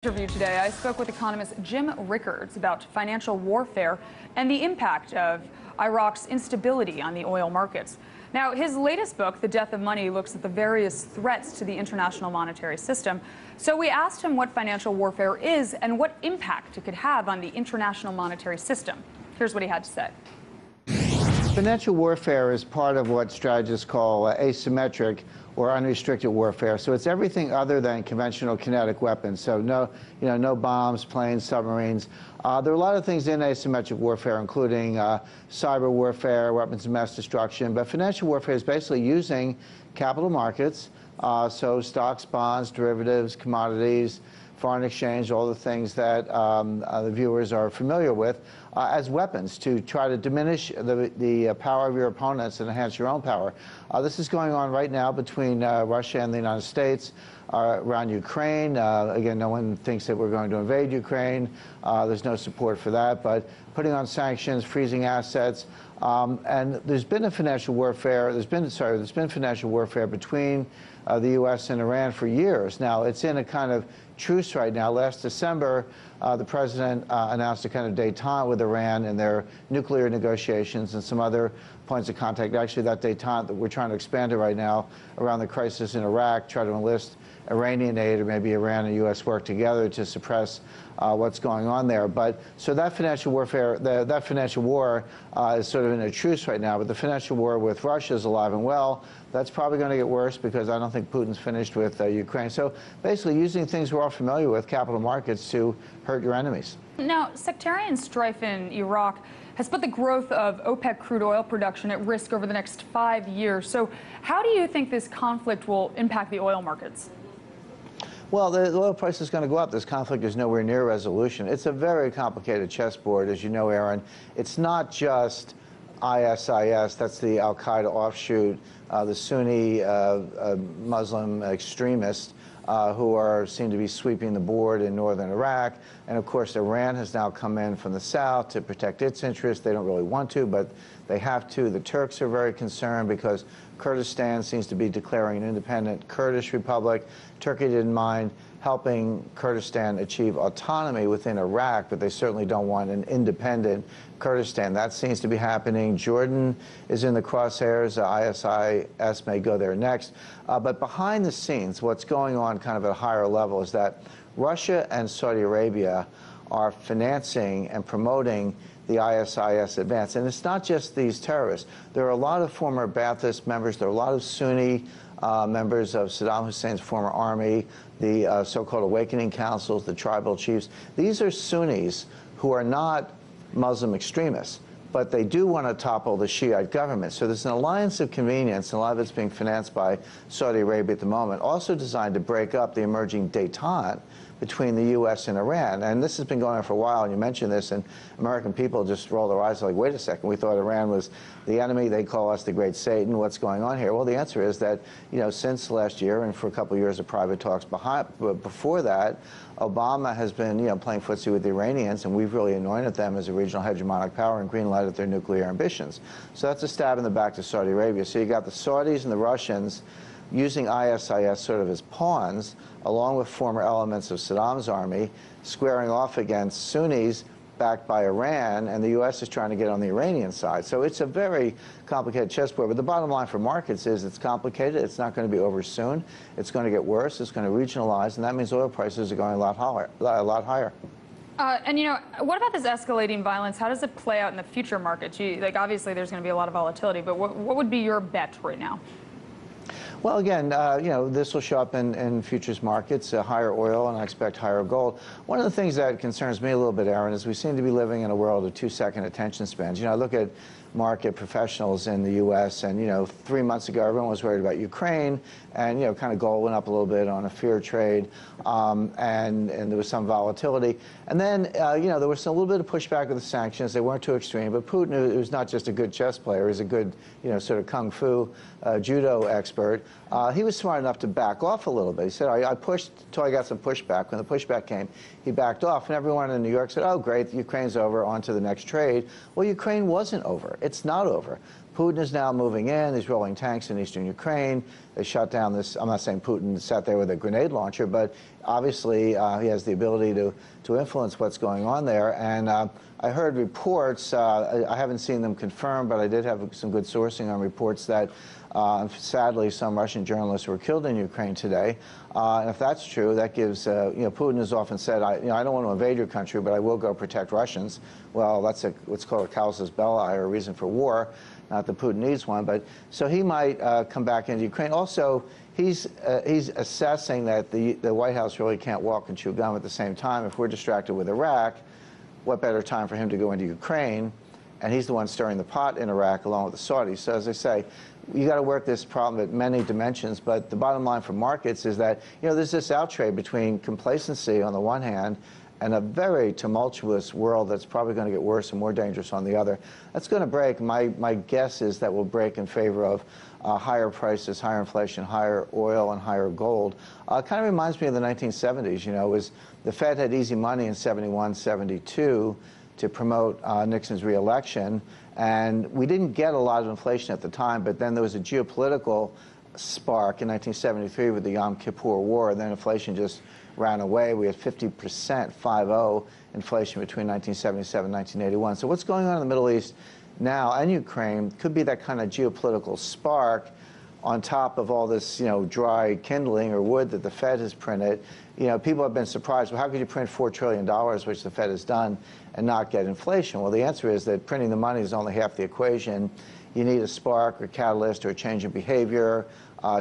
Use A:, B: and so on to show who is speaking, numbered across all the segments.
A: Interview today, I spoke with economist Jim Rickards about financial warfare and the impact of Iraq's instability on the oil markets. Now, his latest book, The Death of Money, looks at the various threats to the international monetary system. So we asked him what financial warfare is and what impact it could have on the international monetary system. Here's what he had to say.
B: Financial warfare is part of what strategists call asymmetric or unrestricted warfare. So it's everything other than conventional kinetic weapons. So no bombs, planes, submarines. There are a lot of things in asymmetric warfare, including cyber warfare, weapons of mass destruction. But financial warfare is basically using capital markets, so stocks, bonds, derivatives, commodities, foreign exchange, all the things that the viewers are familiar with, as weapons to try to diminish the power of your opponents and enhance your own power. This is going on right now between Russia and the United States around Ukraine. Again, no one thinks that we're going to invade Ukraine. There's no support for that, but putting on sanctions, freezing assets, and there's been a financial warfare. There's been financial warfare between the U.S. and Iran for years. Now it's in a kind of truce right now. Last December, the president announced a kind of détente with Iran in their nuclear negotiations and some other points of contact. Actually, that détente that we're trying to expand it right now around the crisis in Iraq, try to enlist Iranian aid, or maybe Iran and U.S. work together to suppress what's going on there. But so that financial warfare, that financial war is sort of in a truce right now. But the financial war with Russia is alive and well. That's probably going to get worse because I don't think Putin's finished with Ukraine. So basically using things we're all familiar with, capital markets, to hurt your enemies.
A: Now, sectarian strife in Iraq has put the growth of OPEC crude oil production at risk over the next 5 years. So how do you think this conflict will impact the oil markets?
B: Well, the oil price is going to go up. This conflict is nowhere near resolution. It's a very complicated chessboard, as you know, Aaron. It's not just ISIS, that's the al-Qaeda offshoot, the Sunni Muslim extremists who seem to be sweeping the board in northern Iraq. And of course, Iran has now come in from the south to protect its interests. They don't really want to, but they have to. The Turks are very concerned because Kurdistan seems to be declaring an independent Kurdish republic. Turkey didn't mind helping Kurdistan achieve autonomy within Iraq, but they certainly don't want an independent Kurdistan. That seems to be happening. Jordan is in the crosshairs. ISIS may go there next. But behind the scenes, what's going on kind of at a higher level is that Russia and Saudi Arabia are financing and promoting the ISIS advance. And it's not just these terrorists. There are a lot of former Ba'athist members. There are a lot of Sunni members of Saddam Hussein's former army, the so-called awakening councils, the tribal chiefs. These are Sunnis who are not Muslim extremists, but they do want to topple the Shiite government. So there's an alliance of convenience, and a lot of it's being financed by Saudi Arabia at the moment, also designed to break up the emerging détente between the U.S. and Iran. And this has been going on for a while, and you mentioned this, and American people just roll their eyes like, wait a second, we thought Iran was the enemy. They call us the great Satan. What's going on here? Well, the answer is that, since last year and for a couple of years of private talks before that, Obama has been, playing footsie with the Iranians, and we've really anointed them as a regional hegemonic power and green-lighted their nuclear ambitions. So that's a stab in the back to Saudi Arabia. So you got the Saudis and the Russians using ISIS sort of as pawns, along with former elements of Saddam's army, squaring off against Sunnis backed by Iran, and the U.S. is trying to get on the Iranian side. So it's a very complicated chessboard. But the bottom line for markets is it's complicated. It's not going to be over soon. It's going to get worse. It's going to regionalize, and that means oil prices are going a lot higher.
A: And what about this escalating violence? How does it play out in the future markets? Obviously, there's going to be a lot of volatility, but what would be your bet right now?
B: Well, again, this will show up in futures markets, higher oil, and I expect higher gold. One of the things that concerns me a little bit, Aaron, is we seem to be living in a world of 2-second attention spans. I look at market professionals in the U.S., and, 3 months ago, everyone was worried about Ukraine, and, kind of gold went up a little bit on a fear trade, and there was some volatility. And then, there was a little bit of pushback with the sanctions. They weren't too extreme, but Putin, who's not just a good chess player, he's a good, sort of kung fu judo expert, he was smart enough to back off a little bit. He said, I pushed until I got some pushback. When the pushback came, he backed off, and everyone in New York said, oh, great, Ukraine's over, on to the next trade. Well, Ukraine wasn't over. It's not over. Putin is now moving in. He's rolling tanks in eastern Ukraine. They shut down this. I'm not saying Putin sat there with a grenade launcher, but obviously he has the ability to influence what's going on there. And I heard reports, I haven't seen them confirmed, but I did have some good sourcing on reports that sadly some Russian journalists were killed in Ukraine today. And if that's true, that gives, Putin has often said, I don't want to invade your country, but I will go protect Russians. Well, that's what's called a casus belli, or a reason for war. Not that Putin needs one, but so he might come back into Ukraine. Also, he's assessing that the White House really can't walk and chew gum at the same time. If we're distracted with Iraq, what better time for him to go into Ukraine? And he's the one stirring the pot in Iraq along with the Saudis. So as I say, you got to work this problem at many dimensions. But the bottom line for markets is that, there's this outtrade between complacency on the one hand and a very tumultuous world that's probably going to get worse and more dangerous on the other. That's going to break. My guess is that will break in favor of higher prices, higher inflation, higher oil, and higher gold. It kind of reminds me of the 1970s. It was the Fed had easy money in 71, 72 to promote Nixon's reelection, and we didn't get a lot of inflation at the time, but then there was a geopolitical spark in 1973 with the Yom Kippur War, and then inflation just ran away. We had 50%, 5-0 inflation between 1977 and 1981. So what's going on in the Middle East now and Ukraine could be that kind of geopolitical spark on top of all this, dry kindling or wood that the Fed has printed. People have been surprised, well, how could you print $4 trillion, which the Fed has done, and not get inflation? Well, the answer is that printing the money is only half the equation. You need a spark or catalyst or a change in behavior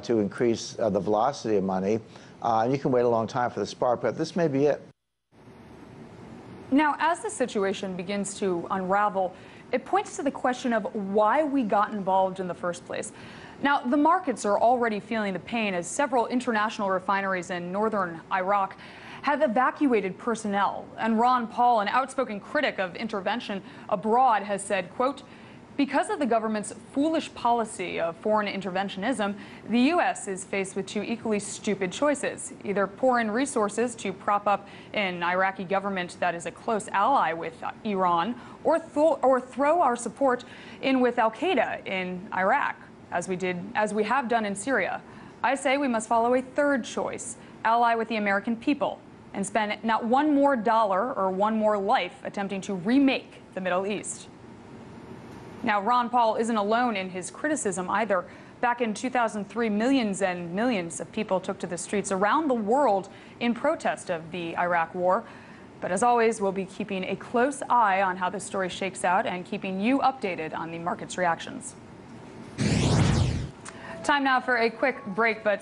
B: to increase the velocity of money. And you can wait a long time for the spark, but this may be it.
A: Now, as the situation begins to unravel, it points to the question of why we got involved in the first place. Now, the markets are already feeling the pain as several international refineries in northern Iraq have evacuated personnel. And Ron Paul, an outspoken critic of intervention abroad, has said, quote, because of the government's foolish policy of foreign interventionism, the U.S. is faced with two equally stupid choices. Either pour in resources to prop up an Iraqi government that is a close ally with Iran, or throw our support in with al-Qaeda in Iraq, as we have done in Syria. I say we must follow a third choice, ally with the American people, and spend not one more dollar or one more life attempting to remake the Middle East. Now, Ron Paul isn't alone in his criticism either. Back in 2003, millions and millions of people took to the streets around the world in protest of the Iraq war. But as always, we'll be keeping a close eye on how this story shakes out and keeping you updated on the market's reactions. Time now for a quick break, but